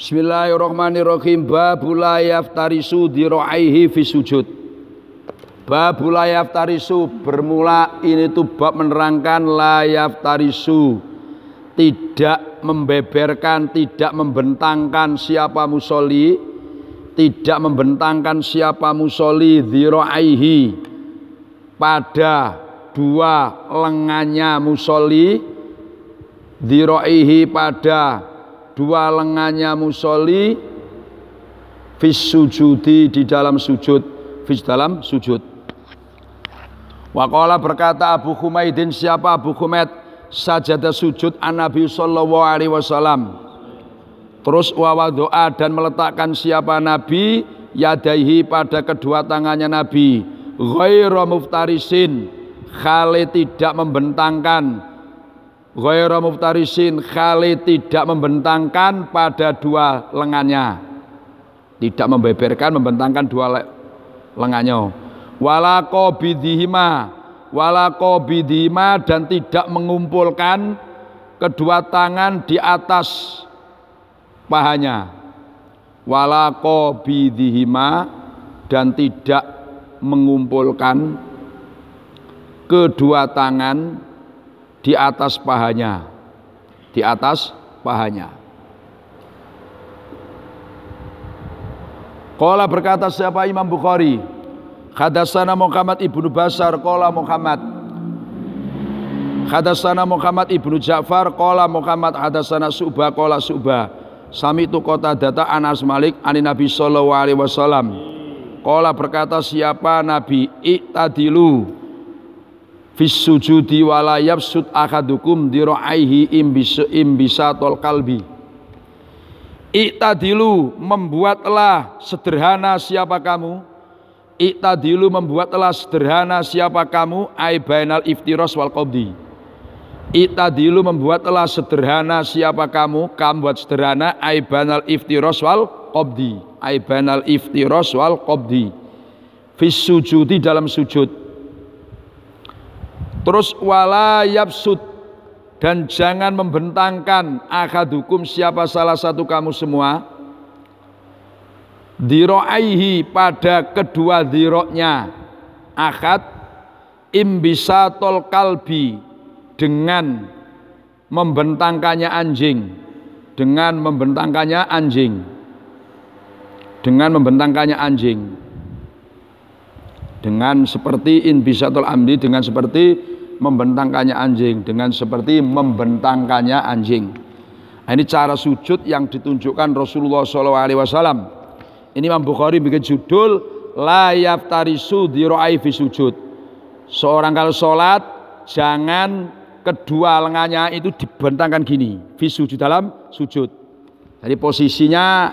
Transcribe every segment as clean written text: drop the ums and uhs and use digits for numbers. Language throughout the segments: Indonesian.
Bismillahirrahmanirrahim. Babul la yaftarisu diraihi fi sujud. Babul la yaftarisu, bermula ini tuh bab menerangkan la yaftarisu, tidak membeberkan, tidak membentangkan siapa musolli, tidak membentangkan siapa musolli diraihi pada dua lengannya musolli, diraihi pada dua lengannya musolli fis sujudi, di dalam sujud, fis dalam sujud. Waqala berkata Abu Humaidin, siapa Abu Humaid, sajadah sujud an Nabi sallallahu alaihi wasallam. Terus wawadoa, dan meletakkan siapa Nabi yadaihi pada kedua tangannya Nabi, ghairu muftarisin, khali tidak membentangkan, ghairu muftarisin, khali tidak membentangkan pada dua lengannya, tidak membeberkan, membentangkan dua lengannya. Wala qabidihima, dan tidak mengumpulkan kedua tangan di atas pahanya. Wala qabidihima, dan tidak mengumpulkan kedua tangan di atas pahanya, di atas pahanya. Qala berkata siapa Imam Bukhari, hadatsana Muhammad ibnu Basar qala Muhammad, hadatsana Muhammad ibnu Ja'far qala Muhammad, hadatsana Syu'bah qala Syu'bah, sami'tu Qatadah Anas Malik ani Nabi sallallahu alaihi wasallam. Qala berkata siapa Nabi, i'tadilu fis sujudi wala yabsut ahadukum diraihi imbisatul kalbi. I'tadilu, membuatlah sederhana siapa kamu, i'tadilu, membuatlah sederhana siapa kamu, ai bainal iftiras wal qabdi. I'tadilu, membuatlah sederhana siapa kamu, buat sederhana, ai bainal iftiras wal qabdi, ai bainal iftiras wal qabdi fis sujudi, dalam sujud. Terus wala yabsut, dan jangan membentangkan ahadukum siapa salah satu kamu semua, diraihi pada kedua diroknya akad, imbisatul kalbi, dengan membentangkannya anjing, dengan membentangkannya anjing, dengan membentangkannya anjing, dengan seperti imbisatul amdi, dengan seperti membentangkannya anjing, dengan seperti membentangkannya anjing. Nah, ini cara sujud yang ditunjukkan Rasulullah SAW. Ini Imam Bukhari bikin judul la yaftarisu dirai fi sujud. Seorang kalau sholat jangan kedua lengannya itu dibentangkan gini, fi sujud, dalam sujud. Jadi posisinya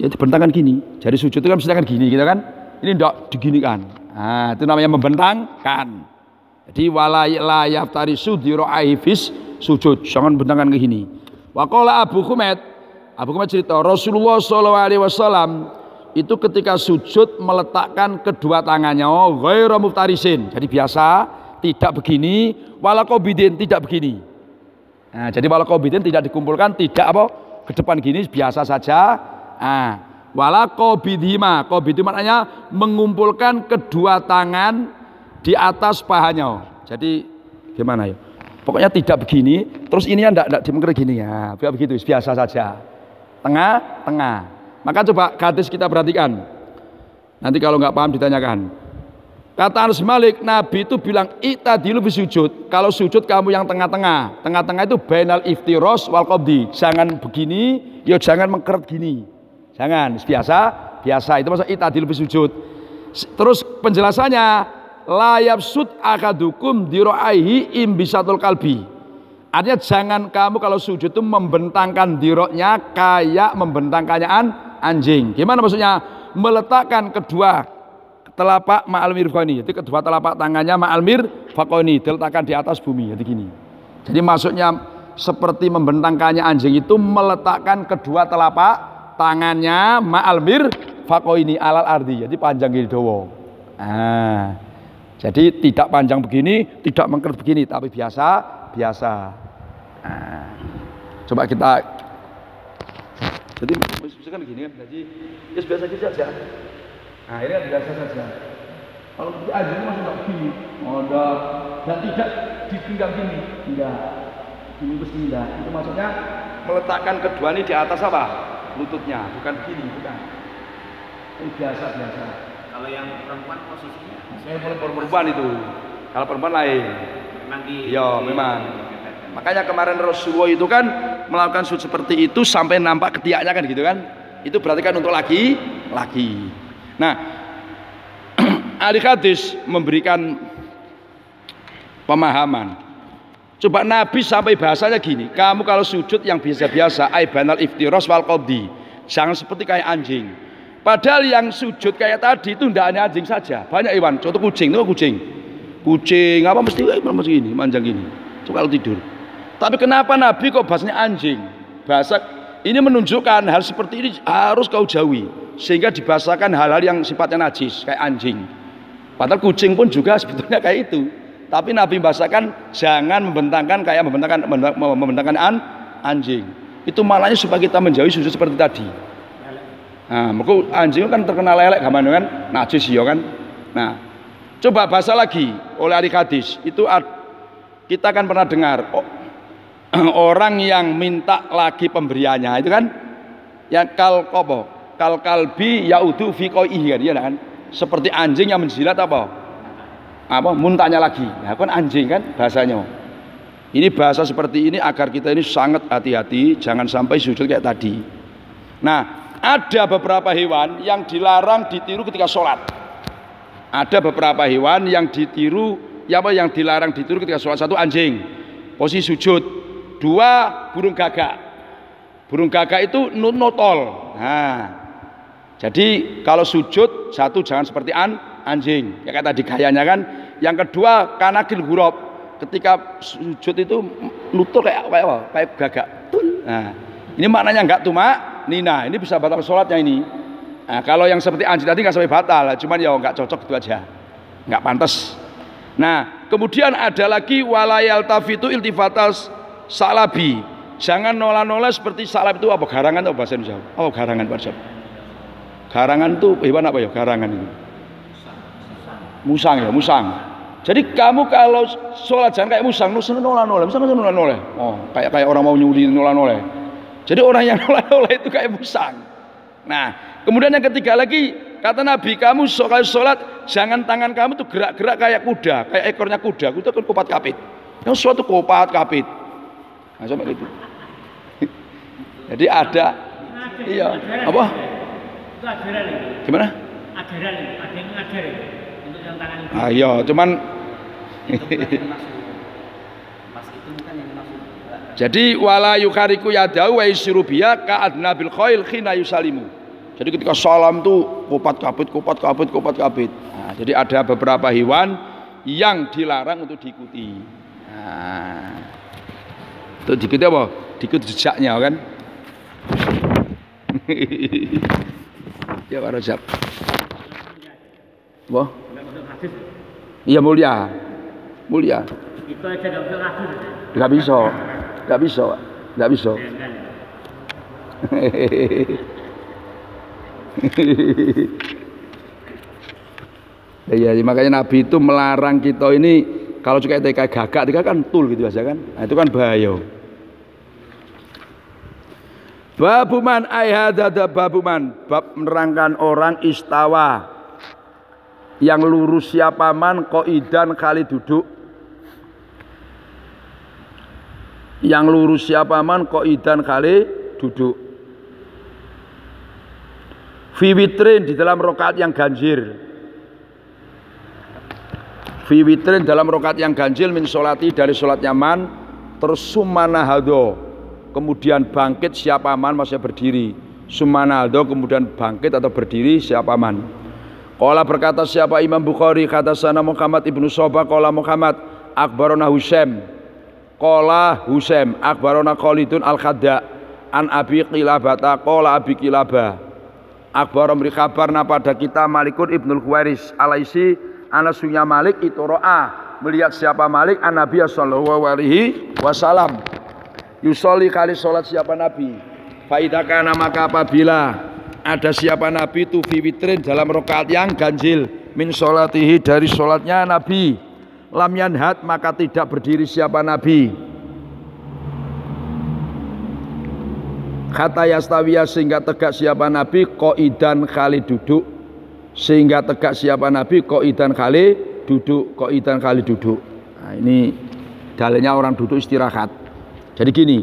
ya dibentangkan gini. Jadi sujud itu kan mesti kan gini, gitu kan? Ini tidak diginikan. Nah, itu namanya membentangkan. Jadi wala la yaftarisu diraihi fis sujud, jangan bentangkan ke gini. Waqala Abu Humaid cerita Rasulullah SAW itu ketika sujud meletakkan kedua tangannya ghairu muftarisin, jadi biasa, tidak begini, wala qabidin, tidak begini. Nah, jadi wala qabidin tidak dikumpulkan, tidak apa ke depan gini, biasa saja. Nah, wala qabidhima, qabidhi maknanya mengumpulkan kedua tangan di atas pahanya. Jadi gimana ya? Pokoknya tidak begini, terus ini enggak dimengker gini ya. Begitu, biasa saja. Tengah-tengah. Maka coba hadis kita perhatikan. Nanti kalau nggak paham ditanyakan. Kata Anas Malik, Nabi itu bilang i'tadilu fi sujud. Kalau sujud kamu yang tengah-tengah. Tengah-tengah itu bainal iftiros wal qabdi. Jangan begini, ya jangan mengkeret gini. Jangan, biasa. Itu maksud i'tadilu fi sujud. Terus penjelasannya, la yabsut akadukum diraihi imbisatul kalbi. Artinya jangan kamu kalau sujud itu membentangkan diroknya kayak membentangkannya anjing. Gimana maksudnya? Meletakkan kedua telapak ma'al mirfaqaini. Jadi kedua telapak tangannya ma'al mirfaqaini diletakkan di atas bumi, jadi gini. Jadi maksudnya seperti membentangkannya anjing itu meletakkan kedua telapak tangannya ma'al mirfaqaini alal ardi. Jadi panjang gini dawa. Jadi tidak panjang begini, tidak mengkeret begini, tapi biasa. Nah, coba kita Jadi misalkan gini kan, jadi ya biasa saja. Nah ini kan biasa saja. Kalau anjing masih nggak gini, dan tidak dipinggang gini, tidak, dibungkus tidak. Itu maksudnya meletakkan kedua ini di atas apa? Lututnya, bukan gini, bukan. Ini biasa. Kalau yang perempuan posisinya? Perempuan itu. Kalau perempuan lain. Memang memang. Makanya kemarin Rasulullah itu kan melakukan sujud seperti itu sampai nampak ketiaknya kan gitu kan. Itu berarti kan untuk laki. Nah, ahli hadis memberikan pemahaman. Coba Nabi sampai bahasanya gini, kamu kalau sujud yang biasa-biasa, aibanal iftiros wal qabdi, jangan seperti kayak anjing. Padahal yang sujud kayak tadi itu tidak hanya anjing saja, banyak hewan. Contoh kucing, kucing apa mesti gini, manjang gini. Coba kalau tidur. Tapi kenapa Nabi kok bahasanya anjing? Bahasa ini menunjukkan hal seperti ini harus kau jauhi, sehingga dibahasakan hal-hal yang sifatnya najis kayak anjing. Padahal kucing pun juga sebetulnya kayak itu. Tapi Nabi membahasakan jangan membentangkan kayak membentangkan anjing. Itu maknanya supaya kita menjauhi sujud seperti tadi. Nah, maka anjing kan terkenal lelek gamane kan, najis ya kan. Nah, coba bahasa lagi oleh ahli hadis. Itu kita kan pernah dengar orang yang minta lagi pemberiannya itu kan yang kalbi yaudu fi qaihi kan, seperti anjing yang menjilat muntahnya lagi. Ya kan anjing kan bahasanya. Ini bahasa seperti ini agar kita ini sangat hati-hati, jangan sampai sujud kayak tadi. Nah, ada beberapa hewan yang dilarang ditiru ketika sholat. Ada beberapa hewan yang yang dilarang ditiru ketika sholat. Satu anjing, posisi sujud. Dua burung gagak. Burung gagak itu notol. Nah, jadi kalau sujud satu jangan seperti anjing, ya kayak tadi gayanya kan. Yang kedua kanakil huruf, ketika sujud itu nutul kayak gagak. Nah, ini maknanya enggak Nina, ini bisa batal sholatnya ini. Nah, kalau yang seperti anjing tadi nggak sampai batal, cuman ya nggak cocok itu aja, nggak pantas. Nah, kemudian ada lagi walayal tafitu iltifatas salabi, jangan nolak seperti salab itu apa garangan atau bahasa Indonesia? Oh garangan bahasa. Garangan itu hewan apa ya garangan itu? Musang. Jadi kamu kalau sholat jangan kayak musang, nolak, misalnya nolak. Oh, kayak orang mau nyuri nolak. Jadi orang yang nolak itu kayak musang. Nah, kemudian yang ketiga lagi kata Nabi, kamu kalau sholat jangan tangan kamu tuh gerak-gerak kayak kuda, kayak ekornya kuda. Kuda kan kopat kapit. Yang suatu kopat kapit. Nah, sama gitu. Jadi ada, iya, apa? Itu ajaran itu. Gimana? Ajaran itu, ada yang ngajar untuk yang tangan itu. Iya, cuman. Jadi wala yukariku yadau wa yusrubiya ka'adna bil khail khina yusalimu. Jadi ketika salam tuh kopat kapit. Nah, jadi ada beberapa hewan yang dilarang untuk diikuti. Nah, untuk diikuti apa? Diikuti jejaknya kan? Ya Pak Rajab. Wah. Iya mulia. Itu aja nggak usah ngatur. Nggak bisa. Ya, makanya Nabi itu melarang kita ini kalau juga kayak gagak kan tul gitu aja kan. Nah, itu kan bahaya. Babuman ayhadada babuman bab menerangkan orang istawa yang lurus siapa man qaidan kali duduk. Yang lurus siapa man qaidan kali duduk. Fi witrin di dalam rakaat yang ganjil. Fi witrin dalam rakaat yang ganjil min sholati dari sholatnya man terus sumana hado kemudian bangkit siapa man maksudnya berdiri. Sumana hado kemudian bangkit atau berdiri siapa man. Qala berkata siapa Imam Bukhari kata sana Muhammad ibnu Sobah qala Muhammad akbarona Qala Husaim akbarona Khalidun al-Khadda an Abi Qilabata qala Abi Qilabah akbar memberi kabar pada kita Malikun Ibnul Huwairis alaisi anasunya Malik itu ro'a melihat siapa Malik an Nabi sallallahu alaihi wasallam yusolli kali salat siapa Nabi Faidakana maka apabila ada siapa Nabi itu fi witrin dalam rakaat yang ganjil min sholatihi dari sholatnya Nabi, lam yanhat maka tidak berdiri siapa Nabi, kata yastawiya sehingga tegak siapa Nabi qaidan kali duduk, sehingga tegak siapa Nabi qaidan kali duduk, qaidan kali duduk. Nah, ini dalilnya orang duduk istirahat. Jadi gini,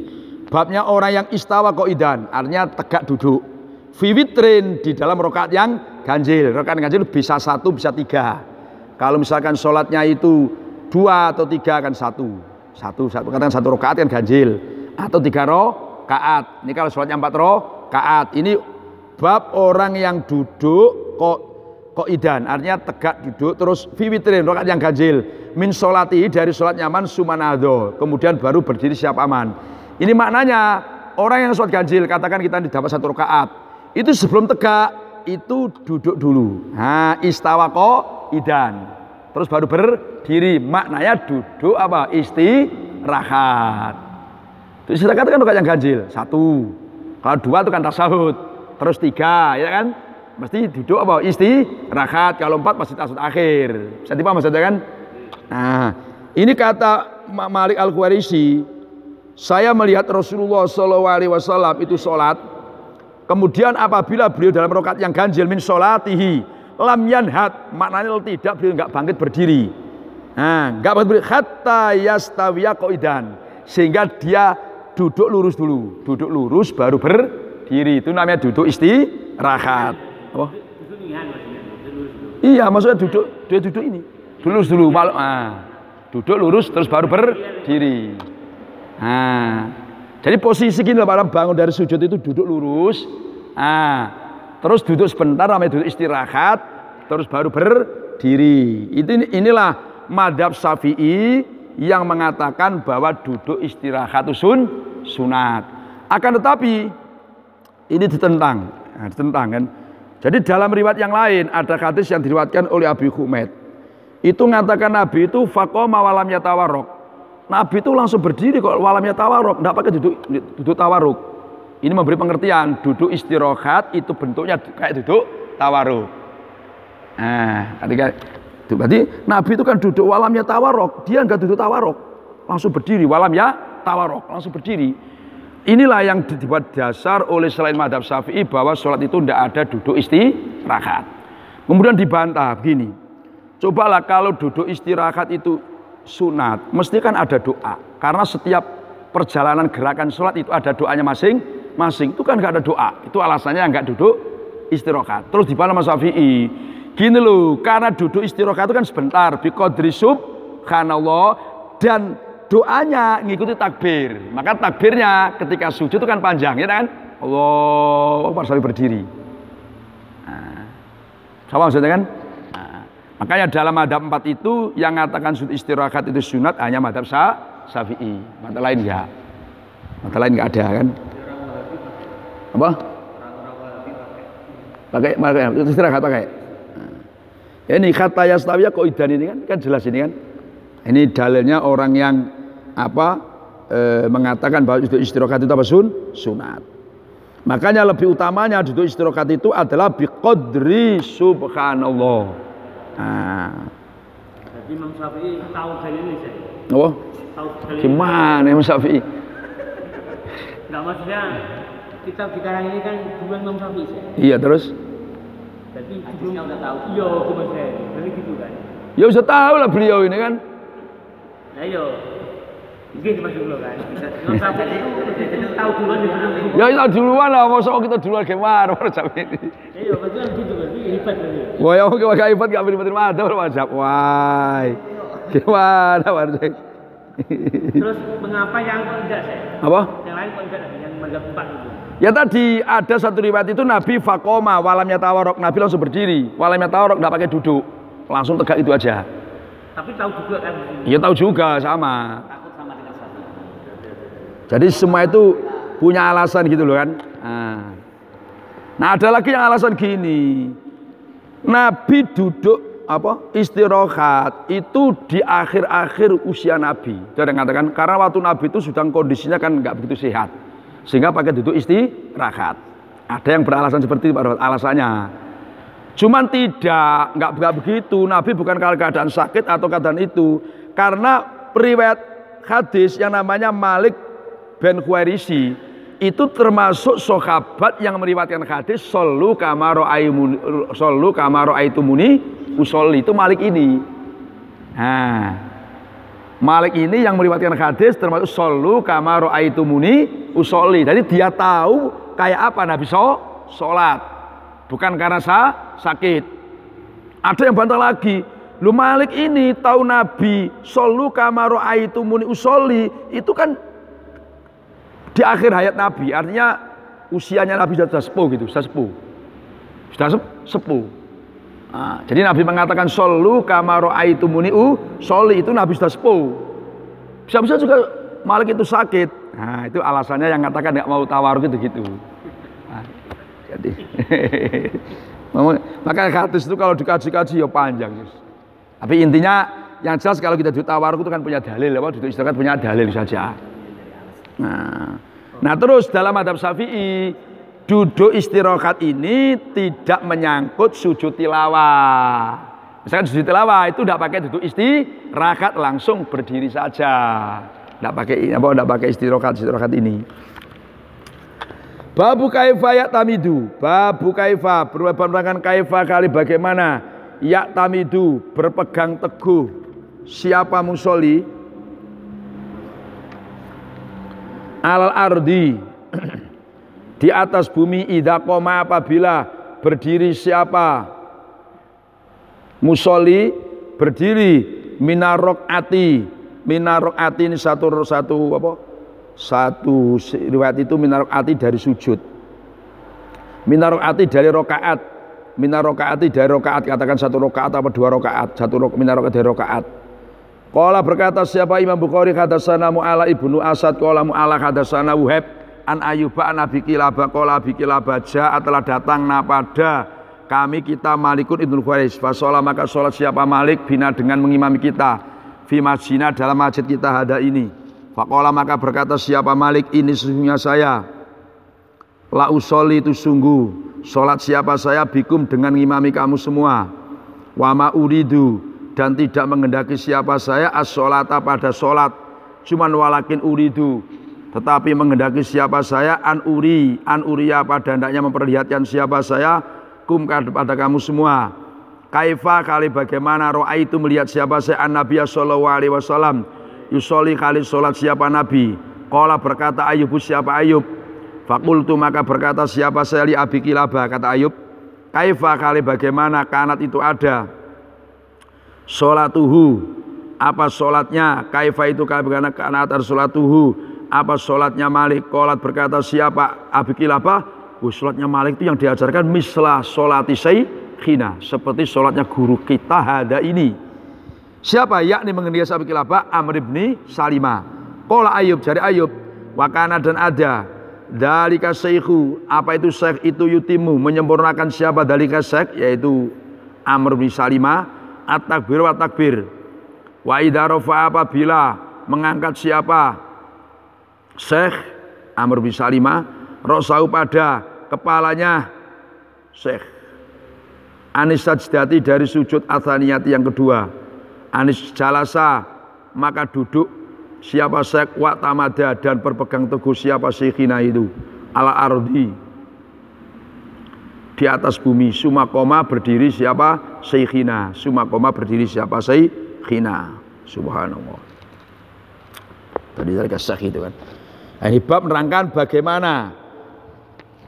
babnya orang yang istawa qaidan artinya tegak duduk fi witrin di dalam rakaat yang ganjil. Rakaat ganjil bisa 1 bisa 3. Kalau misalkan sholatnya itu 2 atau 3 kan 1 katakan 1 rakaat kan ganjil, atau 3 rakaat. Ini kalau sholatnya 4 rakaat. Ini bab orang yang duduk qaidan artinya tegak duduk terus fi witrin rakaat yang ganjil min sholati dari sholat nyaman sumanado kemudian baru berdiri siap aman. Ini maknanya orang yang sholat ganjil, katakan kita dapat 1 rakaat, itu sebelum tegak itu duduk dulu. Nah, istawa qaidan terus baru berdiri, maknanya duduk apa? Istirahat. Itu istirahat kan rakaat yang ganjil 1. Kalau 2 itu kan tasyahud, terus 3 ya kan? Mesti duduk apa? Istirahat. Kalau 4 pasti tasyahud akhir. Bisa dipaham maksudnya kan? Nah, ini kata Malik Al-Khuwairisi, saya melihat Rasulullah SAW itu sholat, kemudian apabila beliau dalam rakaat yang ganjil min sholatihi lam yanhat, maknanya tidak, beliau enggak bangkit berdiri. Nah, enggak bangkit berdiri hatta yastawiya qaidan, sehingga dia duduk lurus dulu, duduk lurus baru berdiri. Itu namanya duduk istirahat. Oh. Iya, maksudnya duduk, dia duduk ini lurus dulu, duduk lurus terus baru berdiri. Nah, jadi posisi gini para bangun dari sujud itu duduk lurus, terus duduk sebentar namanya duduk istirahat, terus baru berdiri. Inilah madhab Syafi'i yang mengatakan bahwa duduk istirahat itu sunat. Akan tetapi ini ditentang kan. Jadi dalam riwayat yang lain ada hadis yang diriwayatkan oleh Abi Humaid. Itu mengatakan Nabi itu faqama walam yatawarruk. Nabi itu langsung berdiri kok walam yatawarruk, enggak pakai duduk tawarruk. Ini memberi pengertian duduk istirahat itu bentuknya kayak duduk tawarruk. Nah, ketika itu berarti Nabi itu kan duduk walam yatawarruk, dia enggak duduk tawarruk, langsung berdiri walam yatawarruk, langsung berdiri. Inilah yang dibuat dasar oleh selain madhab Syafi'i bahwa sholat itu tidak ada duduk istirahat. Kemudian dibantah begini. Cobalah kalau duduk istirahat itu sunat, mesti kan ada doa. Karena setiap perjalanan gerakan sholat itu ada doanya masing-masing. Itu kan nggak ada doa. Itu alasannya nggak duduk istirahat. Terus dibantah Mas Syafi'i. Gini loh, karena duduk istirahat itu kan sebentar. Biqadri subhanallah, dan doanya ngikuti takbir. Maka takbirnya ketika sujud itu kan panjang, ya kan? Allah Akbar sampai berdiri. Nah, sama maksudnya kan? Makanya dalam madhab 4 itu yang mengatakan sujud istirahat itu sunat hanya madhab Syafi'i. Madhab lain enggak. Madhab lain enggak ada kan? Apa? Pakai istirahat pakai. Nah. Ini kata yastawiya qaidan ini kan jelas ini kan. Ini dalilnya orang yang mengatakan bahwa sujud istirahat itu apa? Sunat. Makanya lebih utamanya duduk istirahat itu adalah biqadri subhanallah. Jadi Imam Syafi'i tahu dalil ini sih. Oh, gimana Imam Syafi'i? Enggak, maksudnya kitab dikarang ini kan duluan Imam Syafi'i sih. Iya, terus? Jadi hadisnya udah tahu. Iya, gimana sih? Jadi gitu kan. Ya sudah tahu lah beliau ini kan. Nah, iya. Mungkin masuk dulu kan. Imam Syafi'i itu tahu duluan dibanding. Ya tahu duluan lah, masa kita duluan gimana Imam Syafi'i. Iya, betul gitu kan. Hebat kan. Wah, yang gak hebat gak berlipat mata macam. Wah. Gimana Warjek? Terus mengapa yang enggak sih? Apa? Yang lain kok enggak, yang madhab 4 itu. Ya tadi ada satu riwayat itu Nabi faqoma walam yatawarruk, Nabi langsung berdiri, walam yatawarruk enggak pakai duduk. Langsung tegak itu aja. Tapi tahu juga kan? Iya tahu juga sama. Takut sama dengan satu. Jadi semua itu punya alasan gitu loh kan. Nah ada lagi yang alasan gini. Nabi duduk istirahat itu di akhir-akhir usia Nabi. Dia mengatakan karena waktu Nabi itu sedang kondisinya kan nggak begitu sehat. sehingga pakai duduk istirahat. Ada yang beralasan seperti itu alasannya. Cuman nggak begitu. Nabi bukan kalau keadaan sakit atau keadaan itu, karena riwayat hadis yang namanya Malik bin Khuwairisi itu termasuk sahabat yang meriwayatkan hadis sallu kama ra'aitumuni usolli, itu Malik ini. Nah, Malik ini yang meriwayatkan hadis termasuk sallu kama ra'aitumuni usolli. Jadi dia tahu kayak apa Nabi sholat, bukan karena sakit. Ada yang bantah lagi, lu Malik ini tahu Nabi sallu kama ra'aitumuni usolli, itu kan di akhir hayat Nabi, artinya usianya Nabi sudah sepuh gitu, sudah sepuh. Nah, jadi Nabi mengatakan sallu kama ra'aitumuni usolli, itu Nabi sudah sepuh. Bisa-bisa juga Malik itu sakit. Nah, itu alasannya yang katakan nggak mau tawaruk gitu. Nah, jadi maka hadis itu kalau dikaji-kaji ya panjang. Tapi intinya yang jelas kalau kita duduk tawaruk itu kan punya dalil, duduk istirahat punya dalil saja. Nah terus dalam madhab Syafi'i, duduk istirahat ini tidak menyangkut sujud tilawah. Misalkan sujud tilawah itu tidak pakai duduk istirahat, langsung berdiri saja. Tidak pakai istirahat ini. Babu kaifa ya'tamidu, babu kaifa, penerangkan kaifa kali bagaimana ya'tamidu, berpegang teguh siapa musolli alal ardi, di atas bumi, idza qoma, apabila berdiri siapa musolli berdiri minar rakaati ini satu riwayat itu minar rakaati dari sujud, minar rakaati dari rakaat, minar rakaati dari rakaat, katakan satu rakaat apa dua rakaat, minar rakaat dari rakaat. Qala berkata siapa Imam Bukhari, hadatsana Mu'ala ibnu Asad, qala Mu'ala hadatsana Wuhaib an Ayyuba an Abi Kilabah, qala Abi Kilabah jaa, telah datang pada kami kita Malikun ibnu Khuwairis, fasola maka sholat siapa Malik bina dengan mengimami kita fi masjidina dalam masjid kita hada ini. Faqala maka berkata siapa Malik, ini sesungguhnya saya la usolli, itu sungguh sholat siapa saya bikum dengan mengimami kamu semua, wa ma uridu, dan tidak menghendaki siapa saya as-sholata pada sholat, cuman walakin uridu, tetapi menghendaki siapa saya an uriya pada hendaknya memperlihatkan siapa saya kum pada kamu semua. Kaifa kali bagaimana ro'aitu melihat siapa saya an Nabiya sallallahu alaihi wasallam yusolli kali sholat siapa Nabi. Qala berkata Ayyub, siapa Ayyub, fakultu maka berkata siapa saya li Abi Kilabah, kata Ayyub, kaifa kali bagaimana kanat itu ada sholatuhu, apa sholatnya, kaifa itu bagaimana kanat sholatuhu, apa sholatnya Malik. Qolat berkata siapa Abi Kilabah, sholatnya Malik itu yang diajarkan mislah sholati saykhina, seperti sholatnya guru kita hada ini. Siapa? Yakni mengenai Abi Kilabah Amr ibn Salimah. Qala Ayyub, jari Ayyub, wakana dan ada dalika saykhu, apa itu syekh itu yutimu, menyempurnakan siapa dalika syekh, yaitu Amr bin Salimah, at-takbir wa takbir, wa idza rafa, apabila mengangkat siapa syekh Amr bin Salimah ra'sahu pada kepalanya syekh anis sajdati dari sujud atsaniyati yang kedua, anis jalasa maka duduk siapa syekh wa tamada dan berpegang teguh siapa syekhina itu ala ardi di atas bumi, sumakoma berdiri siapa syekhina, sumakoma berdiri siapa syekhina. Subhanallah. Tadi dari syekh itu kan. Nah, ini bab menerangkan bagaimana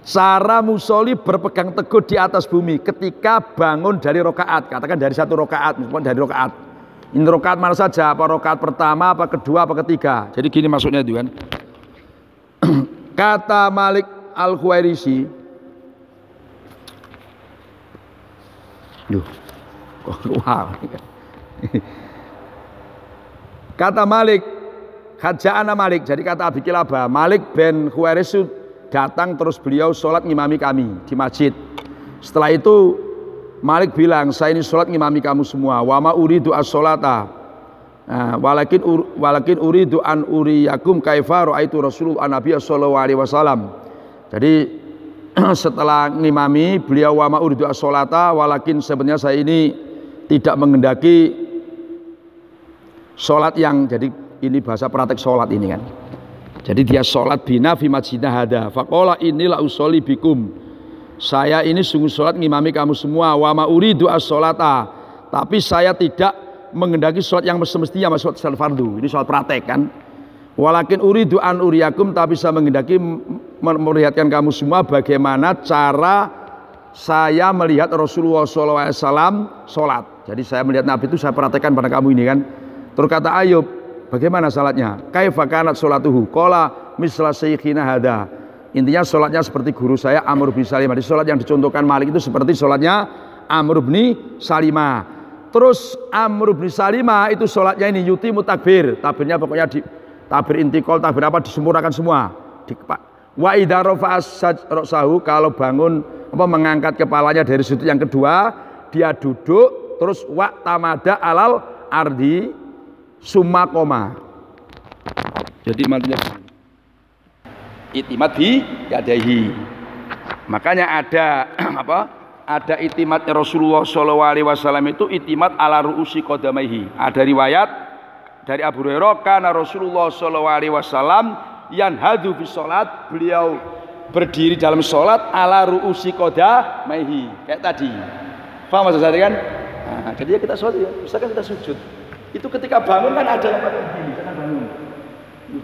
cara musolli berpegang teguh di atas bumi ketika bangun dari rokaat, katakan dari satu rokaat, misalkan dari rokaat. Ini rokaat mana saja, apa rokaat pertama, apa kedua, apa ketiga. Jadi gini maksudnya itu kan. Kata Malik Al-Khuwairisi, kata Malik, Haja'ana Malik, jadi kata Abi Kilabah, Malik bin Khuwairis datang terus beliau sholat ngimami kami di masjid. Setelah itu Malik bilang, saya ini sholat ngimami kamu semua. Wa ma uridu as-sholata, Nah, walakin uridu an uriyakum kaifa raaitu Rasulullah Nabi sallallahu alaihi wasallam. Jadi setelah ngimami beliau wa ma uridu as-sholata, walakin sebenarnya saya ini tidak mengendaki sholat yang, jadi ini bahasa praktek sholat ini kan. Jadi dia sholat bina fi masjidina hada. Faqala inilah usolli bikum. Saya ini sungguh sholat ngimami kamu semua. Wa ma uridu as-sholata. Tapi saya tidak mengendaki sholat yang semestinya sholat fardu. Ini sholat praktek kan. Walakin uridu an uriyakum, tapi saya mengendaki melihatkan kamu semua bagaimana cara saya melihat Rasulullah SAW sholat. Jadi saya melihat Nabi itu saya praktekkan pada kamu ini kan. Terus kata Ayub, bagaimana salatnya? Kaifa kanat sholatuhu? Qala misla syekhina hada. Intinya sholatnya seperti guru saya Amr bin Salimah. Di sholat yang dicontohkan Malik itu seperti sholatnya Amr bin Salimah. Terus Amr bin Salimah itu sholatnya ini yuti mutakbir, takbirnya pokoknya di takbir intikal, takbir apa disempurnakan semua. Wa idza rafa'a ra'sahu, kalau bangun apa mengangkat kepalanya dari sudut yang kedua, dia duduk terus wa tamada alal ardi summa koma. Jadi matinya itimat bi yadaihi. Makanya ada apa? Ada itimat Rasulullah SAW itu itimat ala ru'usi qadamaihi. Ada riwayat dari Abu Hurairah, karena Rasulullah SAW yanhadu fi sholat, beliau berdiri dalam sholat ala ru'usi qadamaihi, kayak tadi. Paham maksud saya kan? Nah, jadi ya kita sholat ya, misalkan kita sujud, itu ketika bangun kan ada yang pakai begini, jangan bangun.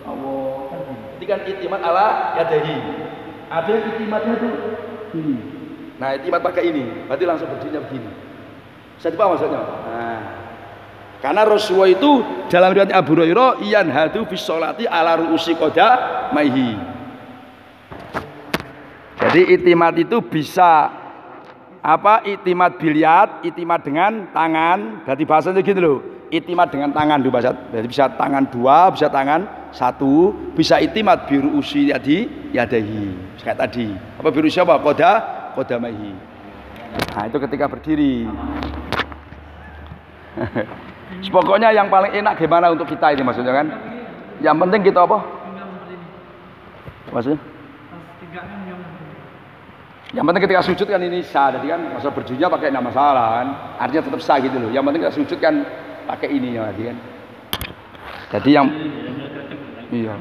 Allah kan begini. Ini kan itimat ala yadahi. Ada yang itimatnya tuh gini. Nah, itimat pakai ini, berarti langsung berdirinya begini. Saya paham maksudnya? Nah, karena Rasulullah itu dalam riwayat Abu Hurairah yanhadu fi sholati ala ru'usi qadamaihi. Jadi itimat itu bisa apa? Itimat biliat, itimat dengan tangan. Berarti bahasanya gitu loh. Itimat dengan tangan dulu bahasa. Jadi bisa tangan dua, bisa tangan satu, bisa itimat biru usi yadahi. Kayak tadi. Apa biru siapa? Qadamaihi. Nah, itu ketika berdiri. Pokoknya yang paling enak gimana untuk kita ini maksudnya kan? Yang penting kita apa? Maksudnya? Yang penting ketika sujud kan ini sah, jadi kan masa berdirinya pakai nama masalah kan? Artinya tetap sah gitu loh. Yang penting kita sujud kan pakai ini ya, kan? Jadi yang iya.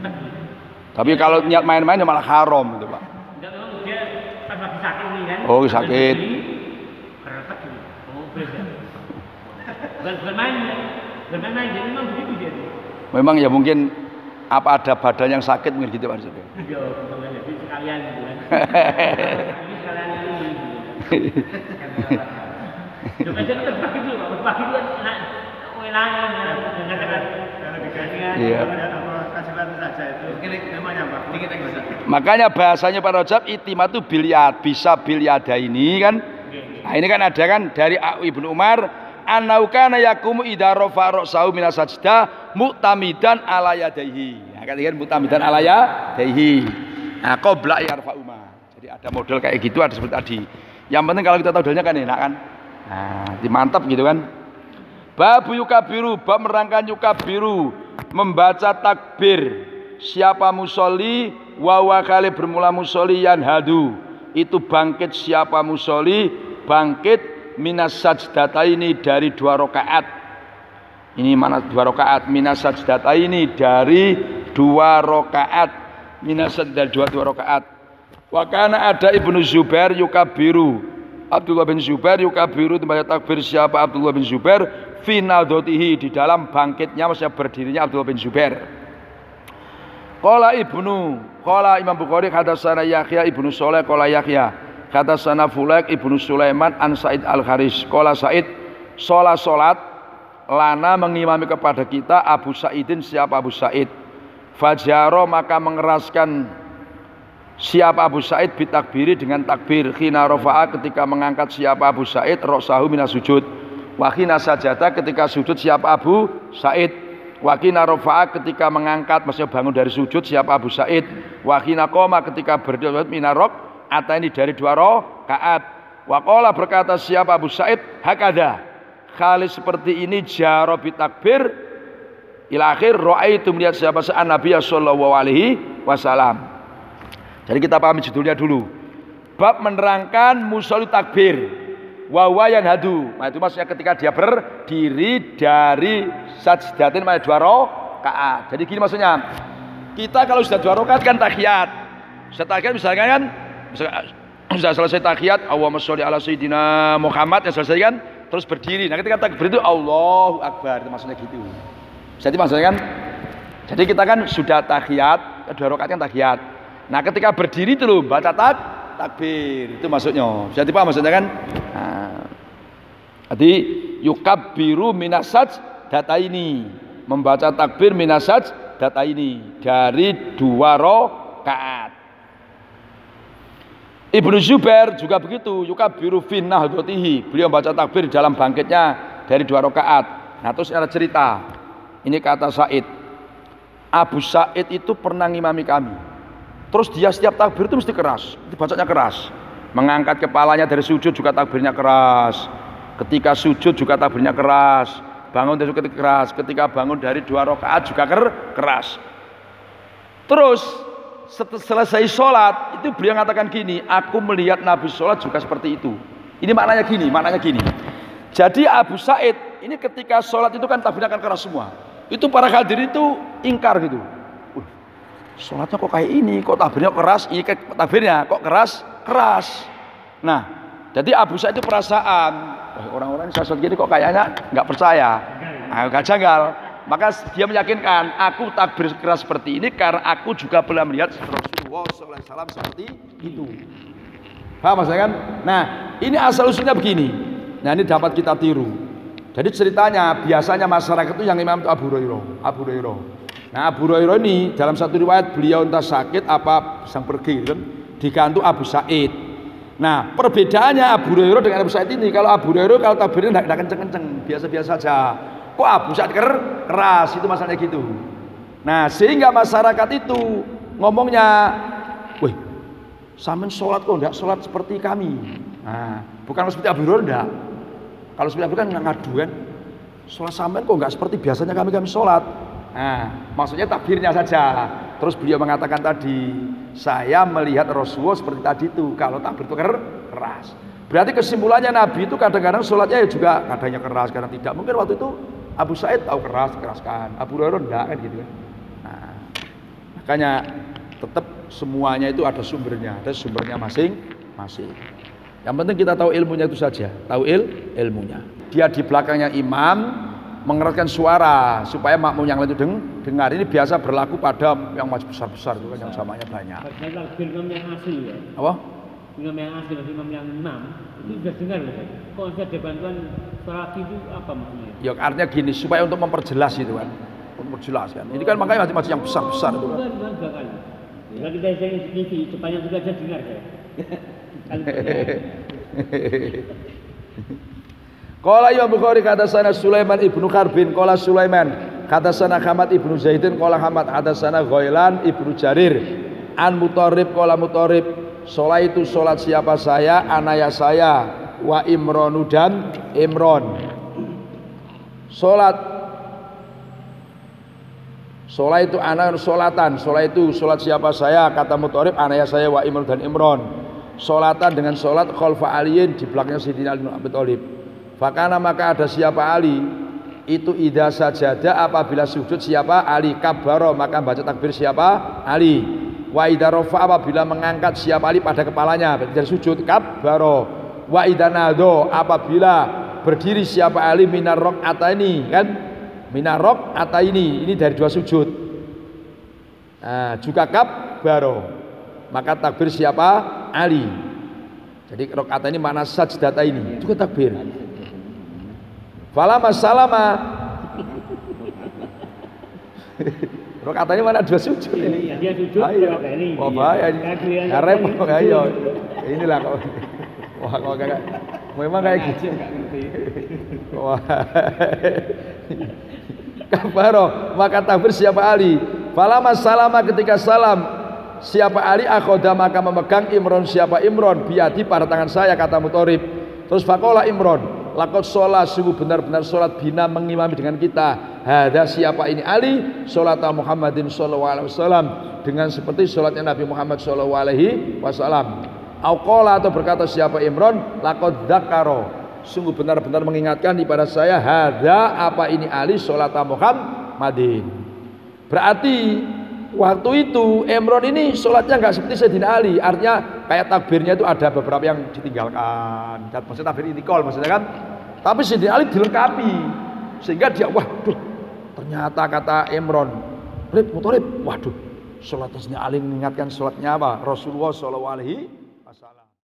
Tapi kalau niat main-main ya malah haram itu Pak. Oh sakit. Memang ya mungkin apa ada badan yang sakit mungkin gitu Pak. Iya, sekalian gitu kan. Ini sekalian ini. Coba aja terbagi dulu, berbagi dulu nak welangan ya. Iya. Makanya bahasanya para Rajab itimat itu biliat, bisa biliada ini kan. Nah, ini kan ada kan dari Ibnu Umar, annaukana yakumu idza rafa'a ra'sahu minas sajdah mu'tamidan ala yadayhi. Nah, kan mu'tamidan ala yadayhi. Nah, qabla yarfa'uma. Jadi ada model kayak gitu, ada seperti tadi. Yang penting kalau kita tahu modelnya kan enak kan. Nah, mantap gitu kan. Babu yukabiru, bab merangkan yukabiru, membaca takbir. Siapa musolli wa kali bermula musolli yanhadu, itu bangkit siapa musolli bangkit minas sajdataini dari 2 rakaat. Ini mana 2 rakaat? Minas sajdataini dari 2 rakaat. Minas dari 2 rakaat. Wa kana ada Ibnu Zubair yukabiru, Abdullah bin Zubair yukabiru, membaca takbir siapa Abdullah bin Zubair fi nadotihi, di dalam bangkitnya maksudnya berdirinya Abdullah bin Zubair. Qala Imam Bukhari hadatsana Yahya ibnu Sholeh qala Yahya hadatsana Fulaik ibnu Sulaiman an Sa'id al-Haris qala Sa'id salat lana mengimami kepada kita Abu Sa'idin, siapa Abu Sa'id, fajaro maka mengeraskan siapa Abu Sa'id bitakbiri dengan takbir, khina rafa'a ketika mengangkat siapa Abu Sa'id ra'sahu minas sujud, wa khina sajada ketika sujud siapa Abu Sa'id, wakina rofa'a ketika mengangkat maksudnya bangun dari sujud siapa Abu Sa'id, wakina koma ketika berdiri minarok atau ini dari 2 rakaat, wakola berkata siapa Abu Sa'id hakada kali seperti ini jarobi takbir ila akhir raaitu melihat siapa Nabi sallallahu alaihi wasallam. Jadi kita pahami judulnya dulu. Bab menerangkan musolli takbir. Wa yanhadu. Nah, itu maksudnya ketika dia berdiri dari sajdatin pada 2 rakaat. Jadi gini maksudnya. Kita kalau sudah 2 rakaat kan tahiyat. Sudah tahiyat misalkan kan sudah selesai tahiyat, Allahumma sholli ala sayyidina Muhammad, yang selesai kan, terus berdiri. Nah, ketika takbir itu Allahu Akbar, itu maksudnya gitu. Jadi maksudnya kan, jadi kita kan sudah tahiyat, 2 rakaat kan tahiyat. Nah, ketika berdiri itu loh baca takbir, itu maksudnya. Bisa dipaham maksudnya kan? Nah, jadi yukabbiru minasaj data ini, membaca takbir minasaj data ini dari 2 rakaat. Ibnu Zubair juga begitu, yukabbiru fi nahdatihi, beliau membaca takbir dalam bangkitnya dari 2 rakaat. Nah, terus ada cerita. Ini kata Said. Abu Said itu pernah ngimami kami. Terus dia setiap takbir itu mesti keras, bacanya keras. Mengangkat kepalanya dari sujud juga takbirnya keras. Ketika sujud juga takbirnya keras. Bangun dari sujud keras. Ketika bangun dari 2 rakaat juga keras. Terus selesai sholat itu beliau mengatakan gini, aku melihat Nabi sholat juga seperti itu. Ini maknanya gini. Jadi Abu Said ini ketika sholat itu kan takbirnya akan keras semua. Itu para hadirin itu ingkar gitu. Sholatnya kok kayak ini, kok takbirnya keras, ini takbirnya kok keras. Nah, jadi Abu Said itu perasaan, orang-orang sholat gini kok kayaknya nggak percaya, nggak janggal. Maka dia meyakinkan, aku takbir keras seperti ini karena aku juga pernah melihat Rasulullah SAW seperti itu. Paham maksudnya kan? Nah, ini asal usulnya begini. Nah, ini dapat kita tiru. Jadi ceritanya biasanya masyarakat itu yang imam itu Abu Hurairah. Nah, Abu Hurairah ini dalam satu riwayat beliau entah sakit apa sedang pergi gitu kan, digantung Abu Said. Nah, perbedaannya Abu Hurairah dengan Abu Said ini, kalau Abu Hurairah kalau takbirnya tidak kenceng-kenceng, biasa-biasa saja. Kok Abu Said keras, itu masalahnya gitu. Nah, sehingga masyarakat itu ngomongnya, wih, sampean sholat kok enggak sholat seperti kami. Nah, bukan seperti Abu Hurairah enggak. Kalau seperti Abu Hurairah kan ngadu kan, sholat sampean kok enggak seperti biasanya kami sholat. Nah, maksudnya takbirnya saja. Terus beliau mengatakan tadi, saya melihat Rasulullah seperti tadi itu, kalau takbir itu keras. Berarti kesimpulannya Nabi itu kadang-kadang sholatnya juga kadangnya keras, kadang tidak. Mungkin waktu itu Abu Said tahu keraskan, Abu Hurairah enggak kan gitu kan. Nah, makanya tetap semuanya itu ada sumbernya masing-masing. Yang penting kita tahu ilmunya itu saja, tahu ilmunya. Dia di belakangnya imam mengeratkan suara supaya makmum yang lain itu dengar. Ini biasa berlaku pada yang masjid besar-besar itu kan, yang jamanya banyak. Imam yang asli ya. Apa? Imam yang asli, imam yang imam itu sudah dengar loh. Kok ada bantuan sholat itu apa maksudnya? Ya artinya gini, supaya untuk memperjelas itu kan, untuk memperjelas kan. Ini kan makanya masjid yang besar-besar itu kan. Kalau kita yang di TV, depannya juga ada dengar ya. Qala ya Bukhari kata sana Sulaiman ibnu Kharbin, qala Sulaiman kata sana Hamad ibnu Zaidin, qala Hamad kata sana Ghailan ibnu Jarir, an Mutarib qala Mutarib, sholat itu sholat siapa saya, anaya saya, wa Imranu dan Imron. Sholat itu anak sholatan, sholat itu sholat siapa saya, kata Mutarib, anaya saya, wa Imron dan Imron. Sholatan dengan sholat khalfa aliyin, di belakangnya Sayyidina Ali bin Abi Thalib. Fakana maka ada siapa Ali itu idza sajada, apabila sujud siapa Ali, kabbaro maka baca takbir siapa Ali. Wa idza rafa, apabila mengangkat siapa Ali pada kepalanya dari sujud, kabbaro. Wa idza nado, apabila berdiri siapa Ali minar rakaataini kan, minar rakaataini ini dari 2 sujud. Nah, juga kabbaro maka takbir siapa Ali. Jadi rakaataini mana sajdata ini juga takbir. Falama salama. Rakaat ini mana 2 sujud ini? Dia sujud berapa ini? Wah bahaya ini. Repot ayo. Inilah kok. Wah kok kayak memang kayak gitu. Wah. Kabaro maka takbir siapa Ali. Falama salama ketika salam siapa Ali akhoda maka memegang Imron siapa Imron biadi pada tangan saya, kata Mutarib. Terus faqala Imron, Lakot sholat, sungguh benar-benar sholat bina mengimami dengan kita. Hada siapa ini Ali, sholat Muhammadin sallallahu alaihi wasallam, dengan seperti sholatnya Nabi Muhammad sallallahu alaihi wasallam. Auqala, atau berkata siapa Imron, lakot dzakaro, sungguh benar-benar mengingatkan kepada saya. Hada apa ini Ali, sholat Muhammadin. Berarti waktu itu Imron ini sholatnya nggak seperti Sayyidina Ali. Artinya kayak takbirnya itu ada beberapa yang ditinggalkan. Maksudnya takbir intikal maksudnya kan. Tapi Sayyidina Ali dilengkapi. Sehingga dia, waduh, ternyata kata Imron, Mutorib, waduh, sholatnya Ali mengingatkan sholatnya apa? Rasulullah SAW.